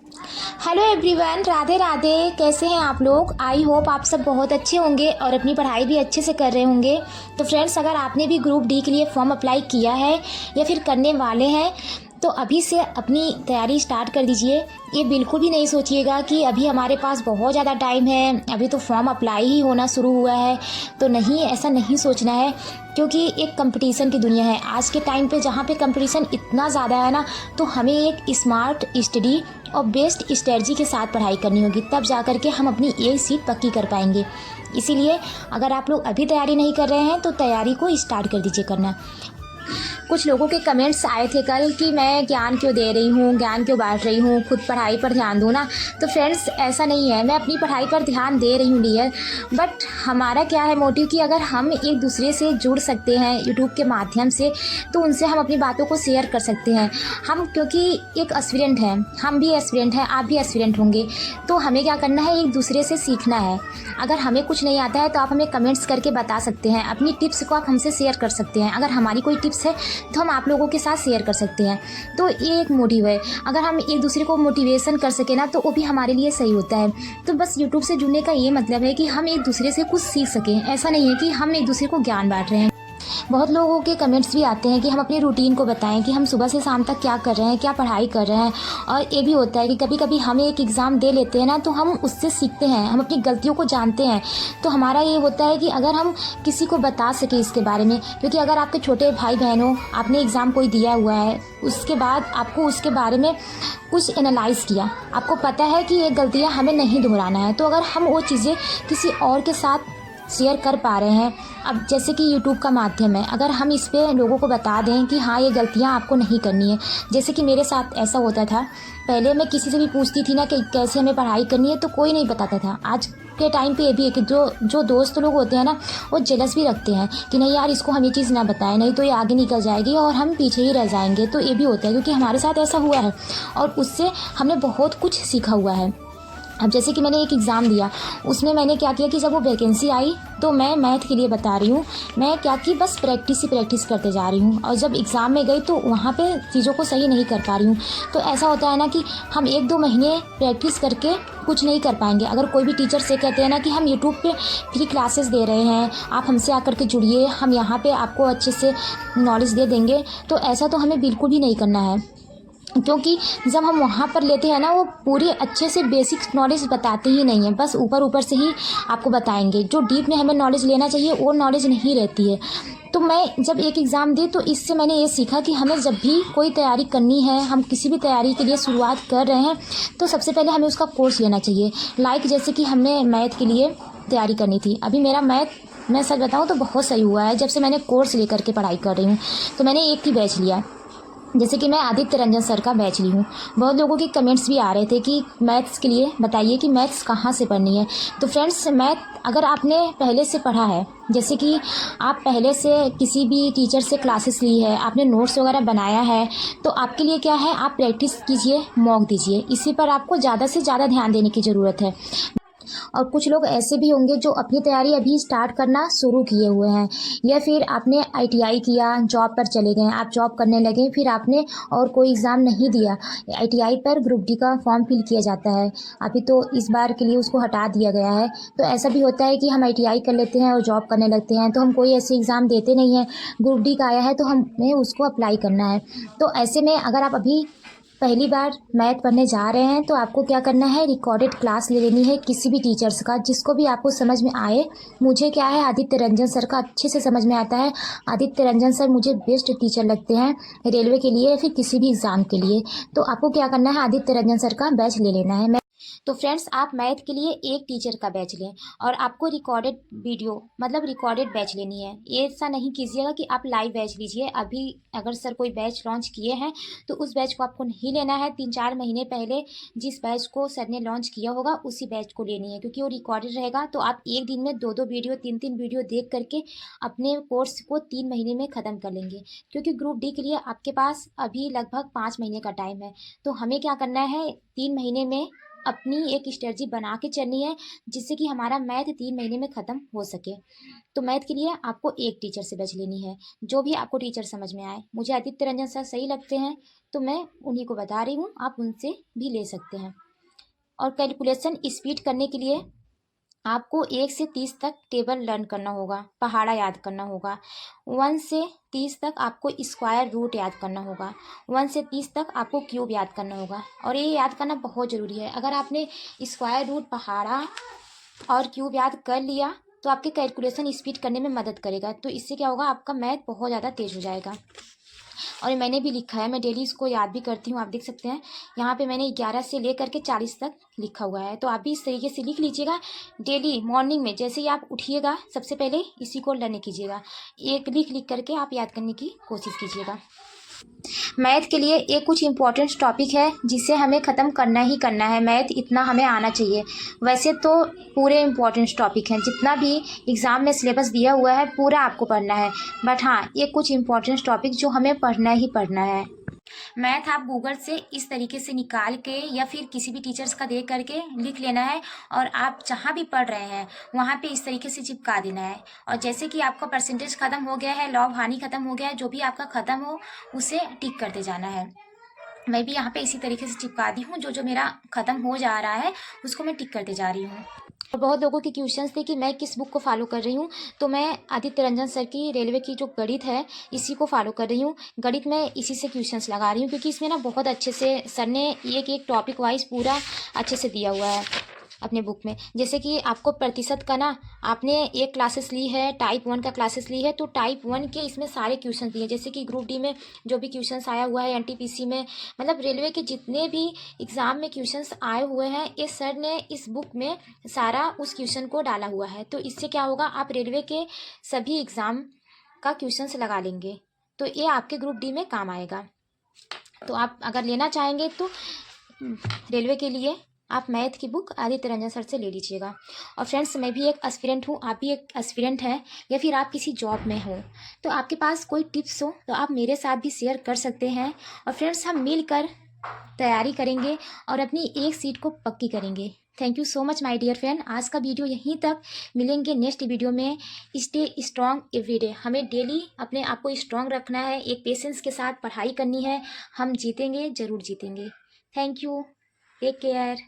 Hello everyone, Radhe Radhe. कैसे हैं आप लोग? आई होप आप सब बहुत अच्छे होंगे और अपनी पढ़ाई भी अच्छे से कर रहे होंगे। तो फ्रेंड्स, अगर आपने भी ग्रुप डी के लिए फॉर्म अप्लाई किया है या फिर करने वाले हैं तो अभी से अपनी तैयारी स्टार्ट कर दीजिए। ये बिल्कुल भी नहीं सोचिएगा कि अभी हमारे पास बहुत ज़्यादा टाइम है, अभी तो फॉर्म अप्लाई ही होना शुरू हुआ है। तो नहीं, ऐसा नहीं सोचना है, क्योंकि एक कंपटीशन की दुनिया है आज के टाइम पे, जहाँ पे कंपटीशन इतना ज़्यादा है ना। तो हमें एक स्मार्ट स्टडी और बेस्ट स्ट्रेटजी के साथ पढ़ाई करनी होगी, तब जा कर के हम अपनी एक सीट पक्की कर पाएंगे। इसीलिए अगर आप लोग अभी तैयारी नहीं कर रहे हैं तो तैयारी को स्टार्ट कर दीजिए करना। कुछ लोगों के कमेंट्स आए थे कल कि मैं ज्ञान क्यों दे रही हूँ, ज्ञान क्यों बांट रही हूँ, खुद पढ़ाई पर ध्यान दूँ ना। तो फ्रेंड्स, ऐसा नहीं है, मैं अपनी पढ़ाई पर ध्यान दे रही हूँ डियर। बट हमारा क्या है मोटिव कि अगर हम एक दूसरे से जुड़ सकते हैं यूट्यूब के माध्यम से, तो उनसे हम अपनी बातों को शेयर कर सकते हैं। हम क्योंकि एक एस्पिरेंट हैं, हम भी एस्पिरेंट हैं, आप भी एस्पिरेंट होंगे। तो हमें क्या करना है, एक दूसरे से सीखना है। अगर हमें कुछ नहीं आता है तो आप हमें कमेंट्स करके बता सकते हैं, अपनी टिप्स को आप हमसे शेयर कर सकते हैं। अगर हमारी कोई टिप्स है तो हम आप लोगों के साथ शेयर कर सकते हैं। तो ये एक मोटिव है, अगर हम एक दूसरे को मोटिवेशन कर सके ना तो वो भी हमारे लिए सही होता है। तो बस यूट्यूब से जुड़ने का ये मतलब है कि हम एक दूसरे से कुछ सीख सकें। ऐसा नहीं है कि हम एक दूसरे को ज्ञान बांट रहे हैं। बहुत लोगों के कमेंट्स भी आते हैं कि हम अपनी रूटीन को बताएं कि हम सुबह से शाम तक क्या कर रहे हैं, क्या पढ़ाई कर रहे हैं। और ये भी होता है कि कभी कभी हम एक एग्ज़ाम दे लेते हैं ना, तो हम उससे सीखते हैं, हम अपनी गलतियों को जानते हैं। तो हमारा ये होता है कि अगर हम किसी को बता सकें इसके बारे में, क्योंकि अगर आपके छोटे भाई बहनों, आपने एग्ज़ाम कोई दिया हुआ है, उसके बाद आपको उसके बारे में कुछ एनालाइज़ किया, आपको पता है कि ये गलतियाँ हमें नहीं दोहराना है, तो अगर हम वो चीज़ें किसी और के साथ शेयर कर पा रहे हैं, अब जैसे कि यूट्यूब का माध्यम है, अगर हम इस पे लोगों को बता दें कि हाँ, ये गलतियाँ आपको नहीं करनी है। जैसे कि मेरे साथ ऐसा होता था, पहले मैं किसी से भी पूछती थी ना कि कैसे हमें पढ़ाई करनी है, तो कोई नहीं बताता था। आज के टाइम पे ये भी है कि जो दोस्त लोग होते हैं ना, वो जेलस भी रखते हैं कि नहीं यार, इसको हम ये चीज़ ना बताएं, नहीं तो ये आगे निकल जाएगी और हम पीछे ही रह जाएंगे। तो ये भी होता है, क्योंकि हमारे साथ ऐसा हुआ है और उससे हमने बहुत कुछ सीखा हुआ है। अब जैसे कि मैंने एक एग्ज़ाम दिया, उसमें मैंने क्या किया कि जब वो वैकेंसी आई तो मैं मैथ के लिए बता रही हूँ, मैं क्या कि बस प्रैक्टिस ही प्रैक्टिस करते जा रही हूँ, और जब एग्ज़ाम में गई तो वहाँ पे चीज़ों को सही नहीं कर पा रही हूँ। तो ऐसा होता है ना कि हम 1-2 महीने प्रैक्टिस करके कुछ नहीं कर पाएंगे। अगर कोई भी टीचर से कहते हैं ना कि हम यूट्यूब पे फ्री क्लासेस दे रहे हैं, आप हमसे आकर के जुड़िए, हम यहाँ पे आपको अच्छे से नॉलेज दे देंगे, तो ऐसा तो हमें बिल्कुल भी नहीं करना है। क्योंकि जब हम वहाँ पर लेते हैं ना, वो पूरे अच्छे से बेसिक नॉलेज बताते ही नहीं है, बस ऊपर ऊपर से ही आपको बताएंगे। जो डीप में हमें नॉलेज लेना चाहिए वो नॉलेज नहीं रहती है। तो मैं जब एक एग्ज़ाम दी तो इससे मैंने ये सीखा कि हमें जब भी कोई तैयारी करनी है, हम किसी भी तैयारी के लिए शुरुआत कर रहे हैं, तो सबसे पहले हमें उसका कोर्स लेना चाहिए। लाइक जैसे कि हमने मैथ के लिए तैयारी करनी थी, अभी मेरा मैथ, मैं सच बताऊँ तो बहुत सही हुआ है जब से मैंने कोर्स लेकर के पढ़ाई कर रही हूँ। तो मैंने एक ही बैच लिया, जैसे कि मैं आदित्य रंजन सर का बैच ली हूँ। बहुत लोगों के कमेंट्स भी आ रहे थे कि मैथ्स के लिए बताइए कि मैथ्स कहाँ से पढ़नी है। तो फ्रेंड्स, मैथ अगर आपने पहले से पढ़ा है, जैसे कि आप पहले से किसी भी टीचर से क्लासेस ली है, आपने नोट्स वगैरह बनाया है, तो आपके लिए क्या है, आप प्रैक्टिस कीजिए, मॉक दीजिए, इसी पर आपको ज़्यादा से ज़्यादा ध्यान देने की ज़रूरत है। और कुछ लोग ऐसे भी होंगे जो अपनी तैयारी अभी स्टार्ट करना शुरू किए हुए हैं, या फिर आपने आईटीआई किया, जॉब पर चले गए, आप जॉब करने लगे, फिर आपने और कोई एग्ज़ाम नहीं दिया। आईटीआई पर ग्रुप डी का फॉर्म फिल किया जाता है, अभी तो इस बार के लिए उसको हटा दिया गया है। तो ऐसा भी होता है कि हम आईटीआई कर लेते हैं और जॉब करने लगते हैं, तो हम कोई ऐसे एग्ज़ाम देते नहीं हैं, ग्रुप डी का आया है तो हमें उसको अप्लाई करना है। तो ऐसे में अगर आप अभी पहली बार मैथ पढ़ने जा रहे हैं तो आपको क्या करना है, रिकॉर्डेड क्लास ले लेनी है किसी भी टीचर्स का, जिसको भी आपको समझ में आए। मुझे क्या है, आदित्य रंजन सर का अच्छे से समझ में आता है। आदित्य रंजन सर मुझे बेस्ट टीचर लगते हैं रेलवे के लिए या फिर किसी भी एग्ज़ाम के लिए। तो आपको क्या करना है, आदित्य रंजन सर का बैच ले लेना है। तो फ्रेंड्स, आप मैथ के लिए एक टीचर का बैच लें और आपको रिकॉर्डेड वीडियो मतलब रिकॉर्डेड बैच लेनी है। ये ऐसा नहीं कीजिएगा कि आप लाइव बैच लीजिए। अभी अगर सर कोई बैच लॉन्च किए हैं तो उस बैच को आपको नहीं लेना है। 3-4 महीने पहले जिस बैच को सर ने लॉन्च किया होगा उसी बैच को लेनी है, क्योंकि वो रिकॉर्डेड रहेगा। तो आप एक दिन में 2-2 वीडियो, 3-3 वीडियो देख करके अपने कोर्स को 3 महीने में ख़त्म कर लेंगे, क्योंकि ग्रुप डी के लिए आपके पास अभी लगभग 5 महीने का टाइम है। तो हमें क्या करना है, 3 महीने में अपनी एक स्ट्रेटजी बना के चलनी है जिससे कि हमारा मैथ 3 महीने में ख़त्म हो सके। तो मैथ के लिए आपको एक टीचर से बच लेनी है, जो भी आपको टीचर समझ में आए। मुझे आदित्य रंजन सर सही लगते हैं तो मैं उन्हीं को बता रही हूँ, आप उनसे भी ले सकते हैं। और कैलकुलेशन स्पीड करने के लिए आपको 1 से 30 तक टेबल लर्न करना होगा, पहाड़ा याद करना होगा। 1 से 30 तक आपको स्क्वायर रूट याद करना होगा। 1 से 30 तक आपको क्यूब याद करना होगा। और ये याद करना बहुत ज़रूरी है। अगर आपने स्क्वायर रूट, पहाड़ा और क्यूब याद कर लिया तो आपके कैलकुलेशन स्पीड करने में मदद करेगा। तो इससे क्या होगा, आपका मैथ बहुत ज़्यादा तेज़ हो जाएगा। और ये मैंने भी लिखा है, मैं डेली इसको याद भी करती हूँ। आप देख सकते हैं यहाँ पे मैंने 11 से लेकर के 40 तक लिखा हुआ है। तो आप भी इस तरीके से लिख लीजिएगा। डेली मॉर्निंग में जैसे ही आप उठिएगा सबसे पहले इसी को लर्न कीजिएगा। एक लिख करके आप याद करने की कोशिश कीजिएगा। मैथ के लिए एक कुछ इम्पोर्टेंट टॉपिक है जिसे हमें ख़त्म करना ही करना है। मैथ इतना हमें आना चाहिए। वैसे तो पूरे इम्पोर्टेंट टॉपिक हैं, जितना भी एग्ज़ाम में सिलेबस दिया हुआ है पूरा आपको पढ़ना है। बट हाँ, एक कुछ इम्पोर्टेंट टॉपिक जो हमें पढ़ना ही पढ़ना है। मैथ आप गूगल से इस तरीके से निकाल के या फिर किसी भी टीचर्स का देख करके लिख लेना है, और आप जहाँ भी पढ़ रहे हैं वहाँ पे इस तरीके से चिपका देना है। और जैसे कि आपका परसेंटेज ख़त्म हो गया है, लॉग हानि ख़त्म हो गया है, जो भी आपका ख़त्म हो उसे टिक करते जाना है। मैं भी यहाँ पे इसी तरीके से चिपका दी हूँ। जो जो मेरा ख़त्म हो जा रहा है उसको मैं टिक करते जा रही हूँ। और बहुत लोगों के क्वेश्चंस थे कि मैं किस बुक को फॉलो कर रही हूँ, तो मैं आदित्य रंजन सर की रेलवे की जो गणित है इसी को फॉलो कर रही हूँ। गणित में इसी से क्वेश्चंस लगा रही हूँ क्योंकि इसमें ना बहुत अच्छे से सर ने एक एक टॉपिक वाइज पूरा अच्छे से दिया हुआ है अपने बुक में। जैसे कि आपको प्रतिशत का ना, आपने एक क्लासेस ली है, टाइप 1 का क्लासेस ली है, तो टाइप 1 के इसमें सारे क्वेश्चन दिए। जैसे कि ग्रुप डी में जो भी क्वेश्चंस आया हुआ है, एनटीपीसी में, मतलब रेलवे के जितने भी एग्ज़ाम में क्वेश्चंस आए हुए हैं ये सर ने इस बुक में सारा उस क्वेश्चन को डाला हुआ है। तो इससे क्या होगा, आप रेलवे के सभी एग्ज़ाम का क्वेश्चंस लगा लेंगे, तो ये आपके ग्रुप डी में काम आएगा। तो आप अगर लेना चाहेंगे तो रेलवे के लिए आप मैथ की बुक आदित्य रंजन सर से ले लीजिएगा। और फ्रेंड्स, मैं भी एक एस्पिरेंट हूँ, आप भी एक एस्पिरेंट हैं, या फिर आप किसी जॉब में हो तो आपके पास कोई टिप्स हो तो आप मेरे साथ भी शेयर कर सकते हैं। और फ्रेंड्स, हम मिलकर तैयारी करेंगे और अपनी एक सीट को पक्की करेंगे। Thank you so much my dear friend. आज का वीडियो यहीं तक, मिलेंगे नेक्स्ट वीडियो में। Stay strong everyday. हमें डेली अपने आप को स्ट्रॉन्ग रखना है, एक पेशेंस के साथ पढ़ाई करनी है। हम जीतेंगे, ज़रूर जीतेंगे। Thank you, take care.